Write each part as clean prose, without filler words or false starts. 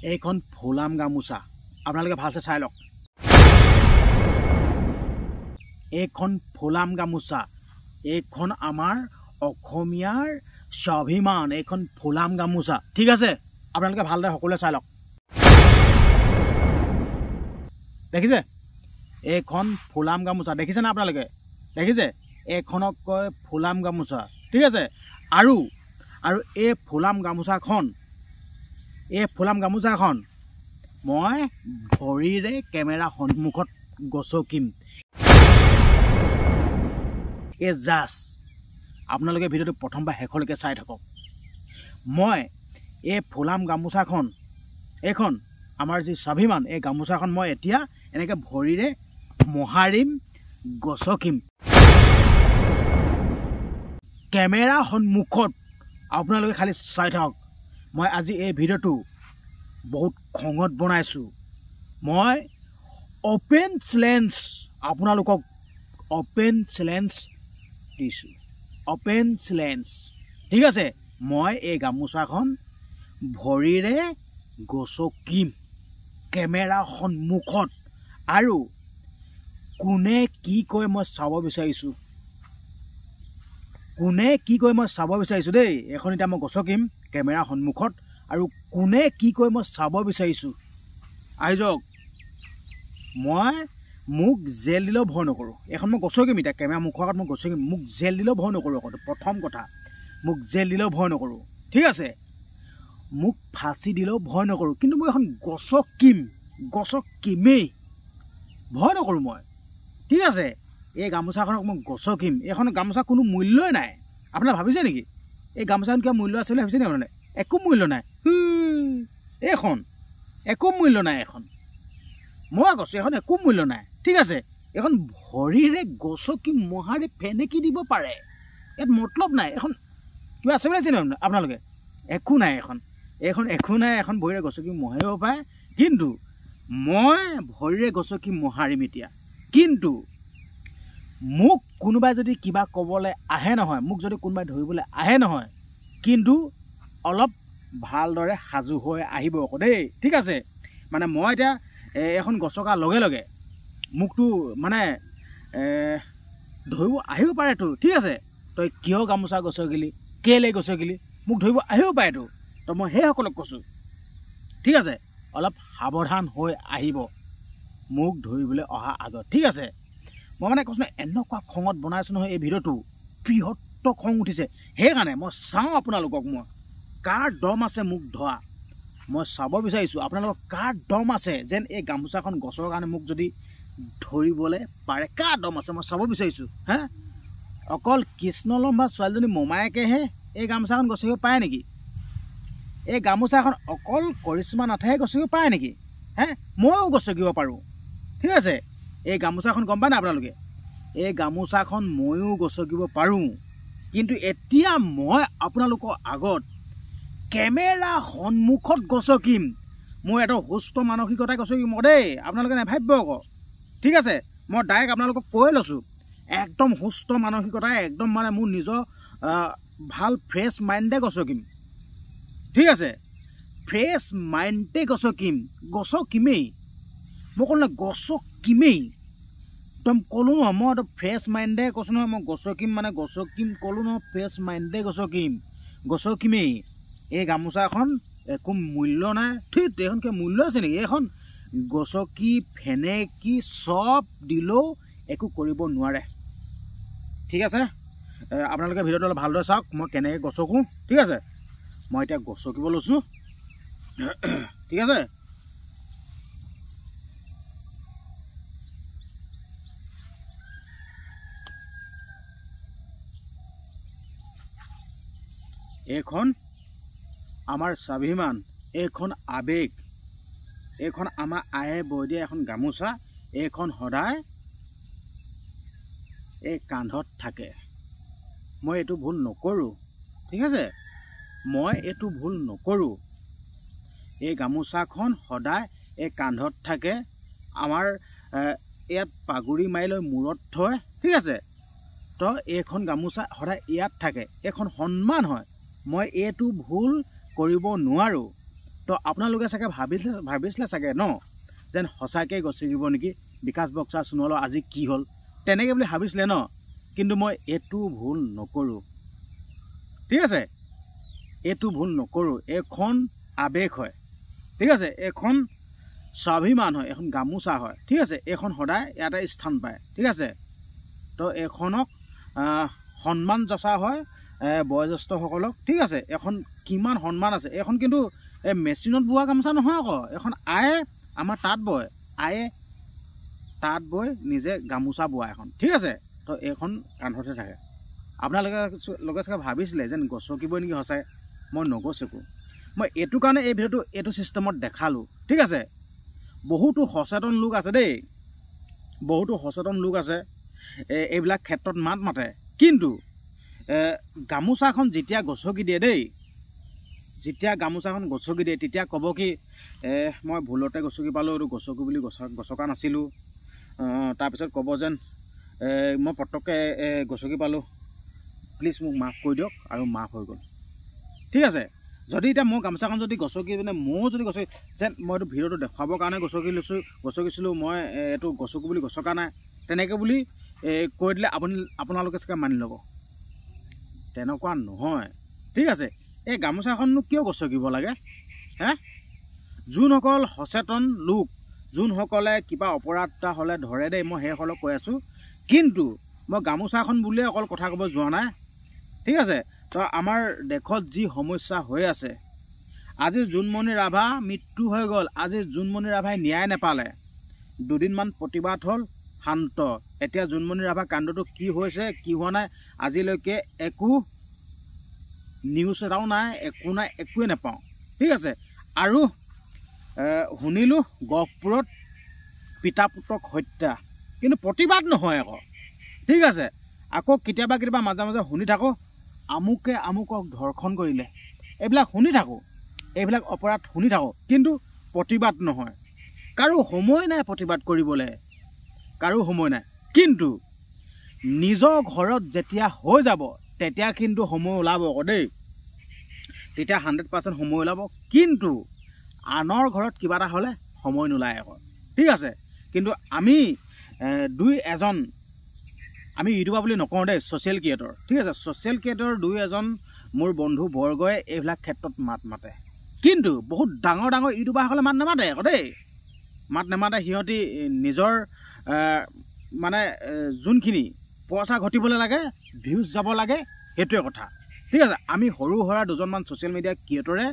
এইখন ফুলাম গামোচা আপোনালোকে ভালছে চাই লওক এইখন ফুলাম গামোচা এইখন আমাৰ অসমীয়াৰ স্বাভিমান এইখন ফুলাম গামোচা ঠিক আছে আপোনালোকে ভালদৰে সকলোৱে চাই লওক দেখিছে এইখন ফুলাম গামোচা দেখিছে না আপোনালোকে দেখিছে এইখনক কয় ফুলাম গামোচা ঠিক আছে আৰু এই ফুলাম গামোচাখন মই ভৰিৰে কেমেৰা সন্মুখত গছকিম এই জাষ্ট আপোনালোকে ভিডিঅ'টো প্ৰথমবাৰ শেষলৈকে চাই থাকক মই এই ফুলাম গামোচাখন এইখন আমাৰ যি স্বাভিমান এই গামোচাখন মই এতিয়া এনেকৈ ভৰিৰে মহাৰিম গছকিম কেমেৰা সন্মুখত আপোনালোকে খালি চাই থাকক মই আজি এই ভিডিঅ'টো বহুত খঙত বনাইছোঁ মই অপেন চ্যালেঞ্জ আপোনালোকক অপেন চ্যালেঞ্জ দিছোঁ অপেন চ্যালেঞ্জ ঠিক আছে মই এই গামোচাখন ভৰিৰে গছকিম কেমেৰা সন্মুখত আৰু কোনে কি কয় মই চাব বিচাৰিছোঁ দেই এখন এতিয়া মই গছকিম কেমেৰা সন্মুখত আৰু কোনে কি কয় মই চাব বিচাৰিছোঁ আহি যাওক মই মোক জেল দিলেও ভয় নকৰোঁ এখন মই গছকিম এতিয়া কেমেৰা মুখৰ আগত মই গছকিম মোক জেল দিলেও ভয় নকৰোঁ আকৌ প্ৰথম কথা মোক জেল দিলেও ভয় নকৰোঁ ঠিক আছে মোক ফাঁচি দিলেও ভয় নকৰোঁ কিন্তু মই এখন গছকিমেই ভয় নকৰোঁ মই ঠিক আছে এই গামোচাখনক মই গছকিম এইখন গামোচা কোনো মূল্যই নাই আপোনালোকে ভাবিছে নেকি এই গামোচাখন কিবা মূল্য আছে বুলি ভাবিছে নেকি আপোনালোকে একো মূল্য নাই এইখন একো মূল্য নাই এখন মই কৈছোঁ এখন একো মূল্য নাই ঠিক আছে এখন ভৰিৰে গছকি মহাৰে ফেনেকি দিব পাৰে ইয়াত মতলব নাই এখন কিবা আছে বুলি চিনি আপোনালোকে একো নাই এইখন একো নাই এখন ভৰিৰে গছকি মহাৰিব পাৰে কিন্তু মই ভৰিৰে গছকি মহাৰিম এতিয়া কিন্তু মোক কোনোবাই যদি কিবা ক'বলৈ আহে নহয় মোক যদি কোনোবাই ধৰিবলৈ আহে নহয় কিন্তু অলপ ভালদৰে সাজু হৈ আহিব আকৌ দেই ঠিক আছে মানে মই এতিয়া এখন গছকাৰ লগে লগে মোকতো মানে ধৰিব আহিব পাৰেতো ঠিক আছে তই কিয় গামোচা গছকিলি কেলৈ গছকিলি মোক ধৰিব আহিব পাৰেতো তো মই সেইসকলক কৈছোঁ ঠিক আছে অলপ সাৱধান হৈ আহিব মোক ধৰিবলৈ অহা আগত ঠিক আছে মই মানে কৈছোঁ এনেকুৱা খঙত বনাইছোঁ নহয় এই ভিডিঅ'টো বৃহত্তৰ খং উঠিছে সেইকাৰণে মই চাওঁ আপোনালোকক মই কাৰ দম আছে মোক ধৰা মই চাব বিচাৰিছোঁ আপোনালোকক কাৰ দম আছে যেন এই গামোচাখন গছৰ কাৰণে মোক যদি ধৰিবলৈ পাৰে কাৰ দম আছে মই চাব বিচাৰিছোঁ হে অকল কৃষ্ণলম বা ছোৱালীজনী মোমায়েকেহে এই গামোচাখন গছকিব পাৰে নেকি এই গামোচাখন অকল কৰিশ্মা নাথেহে গছকিব পাৰে নেকি হে ময়ো গছকিব পাৰোঁ ঠিক আছে এই গামোচাখন গম পায় নাই আপোনালোকে এই গামোচাখন ময়ো গছকিব পাৰোঁ কিন্তু এতিয়া মই আপোনালোকৰ আগত কেমেৰা সন্মুখত গছকিম মই এটা সুস্থ মানসিকতাই গছকিম দেই আপোনালোকে নাভাবিব আকৌ ঠিক আছে মই ডাইৰেক্ট আপোনালোকক কৈ লৈছোঁ একদম সুস্থ মানসিকতাই একদম মানে মোৰ নিজৰ ভাল ফ্ৰেছ মাইণ্ডে গছকিম ঠিক আছে ফ্ৰেছ মাইণ্ডে গছকিমেই মই ক'লো নহয় গছকিমেই একদম ক'লোঁ নহয় মই একদম ফ্ৰেছ মাইণ্ডে কৈছোঁ নহয় মই গছকিম মানে গছকিম ক'লোঁ নহয় ফ্ৰেছ মাইণ্ডে গছকিমেই এই গামোচাখন একো মূল্য নাই ঠিক এইখন কিবা মূল্য আছে নেকি এইখন গছকি ফেনেকি চব দিলেও একো কৰিব নোৱাৰে ঠিক আছে আপোনালোকে ভিডিঅ'টো অলপ ভালদৰে চাওক মই কেনেকৈ গছকোঁ ঠিক আছে মই এতিয়া গছকিব লৈছোঁ ঠিক আছে এইখন আমাৰ স্বাভিমান এইখন আৱেগ এইখন আমাৰ আয়ে বৈ দিয়া এখন গামোচা এইখন সদায় এই কান্ধত থাকে মই এইটো ভুল নকৰোঁ ঠিক আছে মই এইটো ভুল নকৰোঁ এই গামোচাখন সদায় এই কান্ধত থাকে আমাৰ ইয়াত পাগুৰি মাৰি লৈ মূৰত থয় ঠিক আছে তো এইখন গামোচা সদায় ইয়াত থাকে এইখন সন্মান হয় মই এইটো ভুল কৰিব নোৱাৰোঁ তো আপোনালোকে চাগে ভাবিছিলে চাগে ন যেন সঁচাকৈ গছকিব নেকি বিকাশ বক্সা সোণোৱালৰ আজি কি হ'ল তেনেকৈ বুলি ভাবিছিলে ন কিন্তু মই এইটো ভুল নকৰোঁ ঠিক আছে এইটো ভুল নকৰোঁ এখন আৱেগ হয় ঠিক আছে এখন স্বাভিমান হয় এখন গামোচা হয় ঠিক আছে এইখন সদায় ইয়াতে স্থান পায় ঠিক আছে তো এইখনক সন্মান যচা হয় বয়োজ্যেষ্ঠসকলক ঠিক আছে এখন কিমান সন্মান আছে এইখন কিন্তু এই মেচিনত বোৱা গামোচা নহয় আকৌ এখন আয়ে আমাৰ তাঁত বয় আয়ে তাঁত বৈ নিজে গামোচা বোৱা এখন ঠিক আছে তো এইখন কান্ধতে থাকে আপোনালোকে চাগে ভাবিছিলে যেন গছকিব নেকি সঁচাই মই নগছকো মই এইটো কাৰণে এই ভিডিঅ'টো এইটো ছিষ্টেমত দেখালোঁ ঠিক আছে বহুতো সচেতন লোক আছে দেই বহুতো সচেতন লোক আছে এইবিলাক ক্ষেত্ৰত মাত মাতে কিন্তু গামোচাখন যেতিয়া গছকি দিয়ে দেই যেতিয়া গামোচাখন গছকি দিয়ে তেতিয়া ক'ব কি মই ভুলতে গছকি পালোঁ এইটো গছকো বুলি গছকা নাছিলোঁ তাৰপিছত ক'ব যেন মই পটককৈ গছকি পালোঁ প্লিজ মোক মাফ কৰি দিয়ক আৰু মাফ হৈ গ'ল ঠিক আছে যদি এতিয়া মই গামোচাখন যদি গছকি মানে ময়ো যদি গছকি যেন মই এইটো ভিডিঅ'টো দেখুৱাবৰ কাৰণে গছকিছিলোঁ মই এইটো গছকো বুলি গছকা নাই তেনেকৈ বুলি কৈ দিলে আপোনালোকে চাগে মানি ল'ব তেনেকুৱা নহয় ঠিক আছে এই গামোচাখননো কিয় গছকিব লাগে হে যোনসকল সচেতন লোক যোনসকলে কিবা অপৰাধ এটা হ'লে ধৰে দেই মই সেইসকলক কৈ আছোঁ কিন্তু মই গামোচাখন বুলিয়ে অকল কথা ক'ব যোৱা নাই ঠিক আছে তো আমাৰ দেশত যি সমস্যা হৈ আছে আজি জোনমণি ৰাভা মৃত্যু হৈ গ'ল আজি জোনমণি ৰাভাই ন্যায় নাপালে দুদিনমান প্ৰতিবাদ হ'ল শান্ত এতিয়া জোনমণি ৰাভা কাণ্ডটো কি হৈছে কি হোৱা নাই আজিলৈকে একো নিউজ এটাও নাই একো নাই একোৱে নাপাওঁ ঠিক আছে আৰু শুনিলোঁ গহপুৰত পিতা পুত্ৰক হত্যা কিন্তু প্ৰতিবাদ নহয় আকৌ ঠিক আছে আকৌ কেতিয়াবা মাজে মাজে শুনি থাকোঁ আমুকে আমুকক ধৰ্ষণ কৰিলে এইবিলাক শুনি থাকোঁ এইবিলাক অপৰাধ শুনি থাকোঁ কিন্তু প্ৰতিবাদ নহয় কাৰো সময় নাই প্ৰতিবাদ কৰিবলৈ কাৰো সময় নাই কিন্তু নিজৰ ঘৰত যেতিয়া হৈ যাব তেতিয়া কিন্তু সময় ওলাব আকৌ দেই তেতিয়া 100% সময় ওলাব কিন্তু আনৰ ঘৰত কিবা এটা হ'লে সময় নোলায় আকৌ ঠিক আছে কিন্তু আমি দুই এজন আমি ইউটিউবাৰ বুলি নকওঁ দেই ছ'চিয়েল ক্ৰিয়েটৰ ঠিক আছে ছ'চিয়েল ক্ৰিয়েটৰ দুই এজন মোৰ বন্ধু বৰ্গই এইবিলাক ক্ষেত্ৰত মাত মাতে কিন্তু বহুত ডাঙৰ ইউটিউবাৰসকলে মাত নামাতে আকৌ দেই মাত নামাতে সিহঁতি নিজৰ মানে যোনখিনি পইচা ঘটিবলৈ লাগে ভিউজ যাব লাগে সেইটোৱে কথা ঠিক আছে আমি সৰু সুৰা দুজনমান ছ'চিয়েল মিডিয়া ক্ৰিয়েটৰে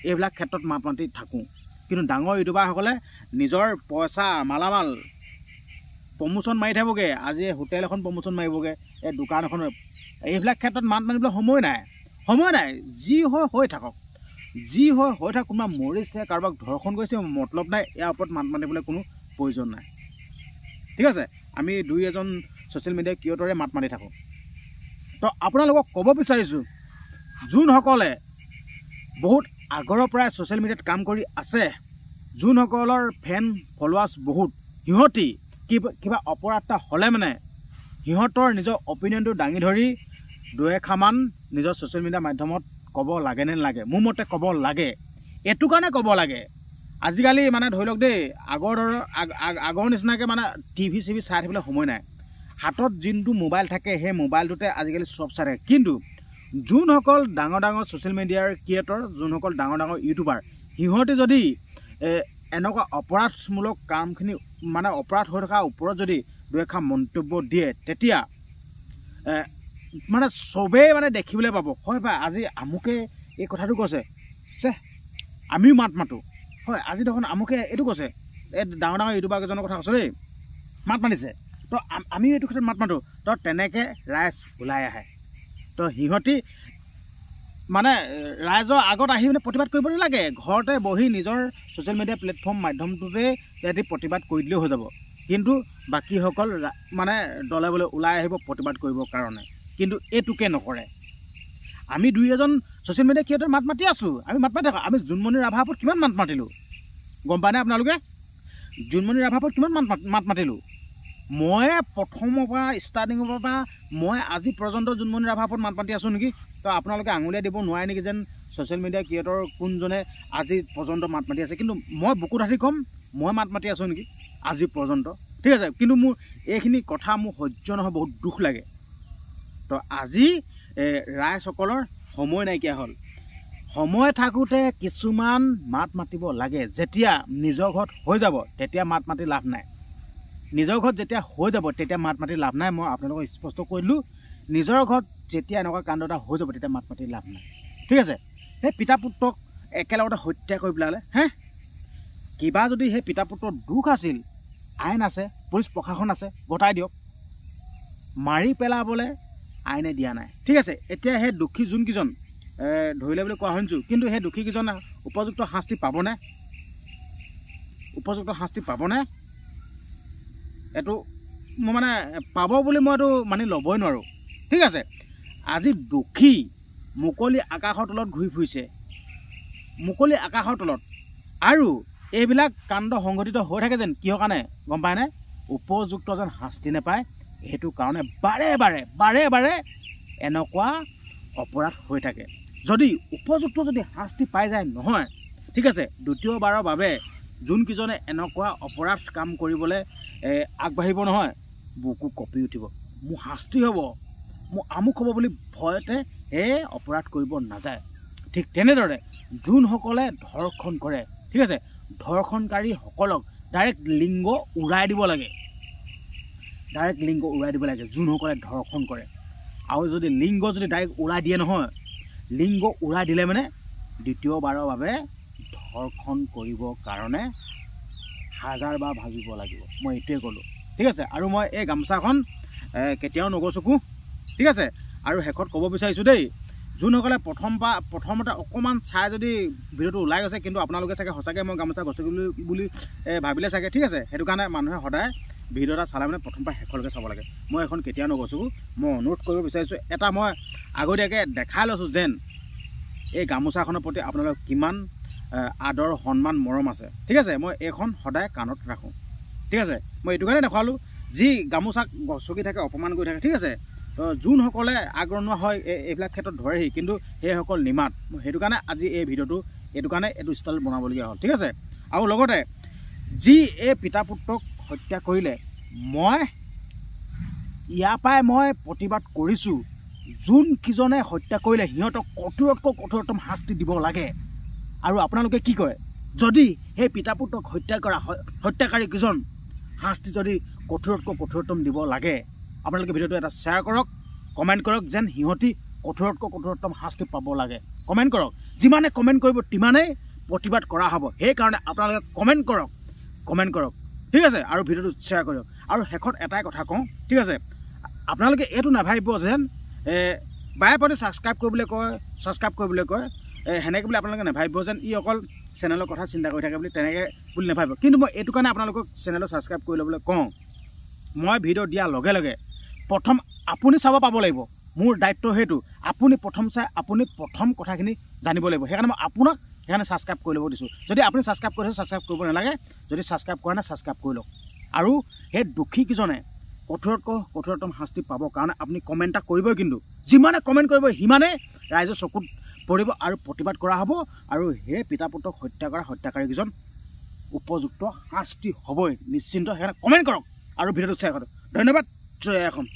এইবিলাক ক্ষেত্ৰত মাত মাতি থাকোঁ কিন্তু ডাঙৰ ইউটিউবাৰসকলে নিজৰ পইচা মালামাল প্ৰমোশ্যন মাৰি থাকিবগৈ আজি হোটেল এখন প্ৰমোশ্যন মাৰিবগৈ এই দোকান এখন এইবিলাক ক্ষেত্ৰত মাত মাৰিবলৈ সময় নাই যি হয় হৈ থাকক যি হয় হৈ থাকক কোনোবা মৰিছে কাৰোবাক ধৰ্ষণ কৰিছে মতলব নাই ইয়াৰ ওপৰত মাত মাতিবলৈ কোনো প্ৰয়োজন নাই ঠিক আছে আমি দুই এজন ছ'চিয়েল মিডিয়া ক্ৰিয়েটৰে মাত মাতি থাকোঁ তো আপোনালোকক ক'ব বিচাৰিছোঁ যোনসকলে বহুত আগৰৰ পৰাই ছ'চিয়েল মিডিয়াত কাম কৰি আছে যোনসকলৰ ফেন ফলোৱাৰ্ছ বহুত সিহঁতি কিবা অপৰাধ এটা হ'লে মানে সিহঁতৰ নিজৰ অপিনিয়নটো দাঙি ধৰি দুই এষাৰমান নিজৰ ছ'চিয়েল মিডিয়া মাধ্যমত ক'ব লাগে নে নালাগে মোৰ মতে ক'ব লাগে এইটো কাৰণে ক'ব লাগে আজিকালি মানে ধৰি লওক দেই আগৰ নিচিনাকৈ মানে টিভি চিভি চাই থাকিবলৈ সময় নাই হাতত যোনটো মোবাইল থাকে সেই মোবাইলটোতে আজিকালি চব চাই থাকে কিন্তু যোনসকল ডাঙৰ ছ'চিয়েল মিডিয়াৰ ক্ৰিয়েটৰ যোনসকল ডাঙৰ ইউটিউবাৰ সিহঁতে যদি এনেকুৱা অপৰাধমূলক কামখিনি মানে অপৰাধ হৈ থকাৰ ওপৰত যদি দুই এষাৰ মন্তব্য দিয়ে তেতিয়া মানে চবেই মানে দেখিবলৈ পাব হয় বা আজি আমুকে এই কথাটো কৈছে আমিও মাত মাতোঁ হয় আজি দেখোন আমুকে এইটো কৈছে এই ডাঙৰ ইউটিউবাৰকেইজনৰ কথা কৈছে দেই মাত মাতিছে তো আমিও এইটো ক্ষেত্ৰত মাত মাতোঁ তো তেনেকৈ ৰাইজ ওলাই আহে তো সিহঁতি মানে ৰাইজৰ আগত আহি মানে প্ৰতিবাদ কৰিব নালাগে ঘৰতে বহি নিজৰ ছ'চিয়েল মিডিয়া প্লেটফৰ্ম মাধ্যমটোতে সিহঁতি প্ৰতিবাদ কৰি দিলেও হৈ যাব কিন্তু বাকীসকল মানে দলে বলে ওলাই আহিব প্ৰতিবাদ কৰিবৰ কাৰণে কিন্তু এইটোকে নকৰে আমি দুই এজন ছ'চিয়েল মিডিয়া ক্ৰিয়েটৰ মাত মাতি আছোঁ আমি মাত মাতি থাকোঁ আমি জোনমণি ৰাভাৰ ওপৰত কিমান মাত মাতিলোঁ গম পায়নে আপোনালোকে জোনমণি ৰাভাৰ ওপৰত কিমান মাত মাতিলোঁ মই প্ৰথমৰ পৰা ষ্টাৰ্টিঙৰ পৰা মই আজি পৰ্যন্ত জোনমণি ৰাভাৰ ওপৰত মাত মাতি আছোঁ নেকি তো আপোনালোকে আঙুলিয়াই দিব নোৱাৰে নেকি যেন ছ'চিয়েল মিডিয়া ক্ৰিয়েটৰ কোনজনে আজি পৰ্যন্ত মাত মাতি আছে, কিন্তু মই বুকুত হাতি ক'ম মই মাত মাতি আছোঁ নেকি আজি পৰ্যন্ত, ঠিক আছে। কিন্তু মোৰ এইখিনি কথা মোৰ সহ্য নহয়, বহুত দুখ লাগে। তো আজি ৰাইজসকলৰ সময় নাইকিয়া হ'ল। সময় থাকোঁতে কিছুমান মাত মাতিব লাগে। যেতিয়া নিজৰ ঘৰত হৈ যাব তেতিয়া মাত মাতি লাভ নাই। নিজৰ ঘৰত যেতিয়া হৈ যাব তেতিয়া মাত মাতি লাভ নাই। মই আপোনালোকক স্পষ্ট কৈ দিলোঁ, নিজৰ ঘৰত যেতিয়া এনেকুৱা কাণ্ড এটা হৈ যাব তেতিয়া মাত মাতি লাভ নাই, ঠিক আছে। সেই পিতা পুত্ৰক একেলগতে হত্যা কৰি পেলালে। কিবা যদি সেই পিতা পুত্ৰৰ দুখ আছিল, আইন আছে, পুলিচ প্ৰশাসন আছে, গতাই দিয়ক। মাৰি পেলাবলৈ আইনে দিয়া নাই, ঠিক আছে। এতিয়া সেই দোষী যোনকেইজন ধৰিলে বুলি কোৱা শুনিছোঁ, কিন্তু সেই দোষীকেইজন উপযুক্ত শাস্তি পাবনে? উপযুক্ত শাস্তি পাবনে? এইটো মই মানে পাব বুলি মই এইটো মানি ল'বই নোৱাৰোঁ, ঠিক আছে। আজি দোষী মুকলি আকাশৰ তলত ঘূৰি ফুৰিছে, মুকলি আকাশৰ তলত। আৰু এইবিলাক কাণ্ড সংঘটিত হৈ থাকে যেন কিহৰ কাৰণে গম পায়নে? উপযুক্ত যেন শাস্তি নাপায়, সেইটো কাৰণে বাৰে বাৰে এনেকুৱা অপৰাধ হৈ থাকে। যদি উপযুক্ত যদি শাস্তি পাই যায় নহয়, ঠিক আছে, দ্বিতীয়বাৰৰ বাবে যোনকেইজনে এনেকুৱা অপৰাধ কাম কৰিবলৈ আগবাঢ়িব নহয়, বুকু কঁপি উঠিব। মোৰ শাস্তি হ'ব, মোৰ আমুক হ'ব বুলি ভয়তে এই অপৰাধ কৰিব নাযায়। ঠিক তেনেদৰে যোনসকলে ধৰ্ষণ কৰে, ঠিক আছে, ধৰ্ষণকাৰীসকলক ডাইৰেক্ট লিংগ উৰাই দিব লাগে, ডাইৰেক্ট লিংগ উৰাই দিব লাগে যোনসকলে ধৰ্ষণ কৰে। আৰু যদি লিংগ যদি ডাইৰেক্ট উৰাই দিয়ে নহয়, লিংগ উৰাই দিলে মানে দ্বিতীয়বাৰৰ বাবে ধৰ্ষণ কৰিবৰ কাৰণে 1000 বাৰ ভাবিব লাগিব। মই এইটোৱে ক'লোঁ, ঠিক আছে। আৰু মই এই গামোচাখন কেতিয়াও নগচকো, ঠিক আছে। আৰু শেষত ক'ব বিচাৰিছোঁ দেই, যোনসকলে প্ৰথমতে অকণমান চাই যদি ভিডিঅ'টো ওলাই গৈছে, কিন্তু আপোনালোকে চাগে সঁচাকৈ মই গামোচা গছকি বুলি ভাবিলে চাগে, ঠিক আছে। সেইটো কাৰণে মানুহে সদায় ভিডিঅ' এটা চালে মানে প্ৰথম পৰা শেষলৈকে চাব লাগে। মই এখন কেতিয়াও নগচকো। মই অনুৰোধ কৰিব বিচাৰিছোঁ, এটা মই আগতীয়াকৈ দেখাই লৈছোঁ যেন এই গামোচাখনৰ প্ৰতি আপোনালোকৰ কিমান আদৰ সন্মান মৰম আছে, ঠিক আছে। মই এইখন সদায় কাণত ৰাখোঁ, ঠিক আছে। মই এইটো কাৰণে দেখুৱালোঁ, যি গামোচাক গছকি থাকে, অপমান কৰি থাকে, ঠিক আছে। তো যোনসকলে আগৰণুৱা হয় এইবিলাক ক্ষেত্ৰত ধৰেহি, কিন্তু সেইসকল নিমাত। মই সেইটো কাৰণে আজি এই ভিডিঅ'টো এইটো কাৰণে এইটো ষ্টাইল বনাবলগীয়া হ'ল, ঠিক আছে। আৰু লগতে যি এই পিতা পুত্ৰক হত্যা কৰিলে, মই ইয়াৰ পৰাই মই প্ৰতিবাদ কৰিছোঁ, যোনকেইজনে হত্যা কৰিলে সিহঁতক কঠোৰতকৈ কঠোৰতম শাস্তি দিব লাগে। আৰু আপোনালোকে কি কয়, যদি সেই পিতা পুত্ৰক হত্যা কৰা হত্যাকাৰীকেইজন শাস্তি যদি কঠোৰতকৈ কঠোৰতম দিব লাগে, আপোনালোকে ভিডিঅ'টো এটা শ্বেয়াৰ কৰক, কমেণ্ট কৰক যেন সিহঁতি কঠোৰতকৈ কঠোৰতম শাস্তি পাব লাগে। কমেণ্ট কৰক, যিমানে কমেণ্ট কৰিব তিমানেই প্ৰতিবাদ কৰা হ'ব। সেইকাৰণে আপোনালোকে কমেণ্ট কৰক, ঠিক আছে। আৰু ভিডিঅ'টো শ্বেয়াৰ কৰক। আৰু শেষত এটাই কথা কওঁ, ঠিক আছে, আপোনালোকে এইটো নাভাবিব যেন বাৰে প্ৰতি ছাবস্ক্ৰাইব কৰিবলৈ কয়, সেনেকৈ বুলি আপোনালোকে নাভাবিব যেন ই অকল চেনেলৰ কথা চিন্তা কৰি থাকে বুলি, তেনেকৈ বুলি নাভাবিব। কিন্তু মই এইটো কাৰণে আপোনালোকক চেনেলত ছাবস্ক্ৰাইব কৰি ল'বলৈ কওঁ, মই ভিডিঅ' দিয়াৰ লগে লগে প্ৰথম আপুনি চাব পাব লাগিব। মোৰ দায়িত্ব সেইটো, আপুনি প্ৰথম চাই আপুনি প্ৰথম কথাখিনি জানিব লাগিব। সেইকাৰণে মই আপোনাক সেইকাৰণে ছাবস্ক্ৰাইব কৰি ল'ব দিছোঁ। যদি আপুনি ছাবস্ক্ৰাইব কৰিছে, ছাবস্ক্ৰাইব কৰিব নালাগে। যদি ছাবস্ক্ৰাইব কৰা নাই, ছাবস্ক্ৰাইব কৰি লওক। আৰু সেই দোষীকেইজনে কঠোৰতকৈ কঠোৰতম শাস্তি পাবৰ কাৰণে আপুনি কমেণ্ট এটা কৰিবই। কিন্তু যিমানে কমেণ্ট কৰিব সিমানে ৰাইজৰ চকুত পৰিব আৰু প্ৰতিবাদ কৰা হ'ব। আৰু সেই পিতা পুত্ৰক হত্যা কৰা হত্যাকাৰীকেইজন উপযুক্ত শাস্তি হ'বই নিশ্চিন্ত। সেইকাৰণে কমেণ্ট কৰক আৰু ভিডিঅ'টো শ্বেয়াৰ কৰক। ধন্যবাদ। জয় অসম।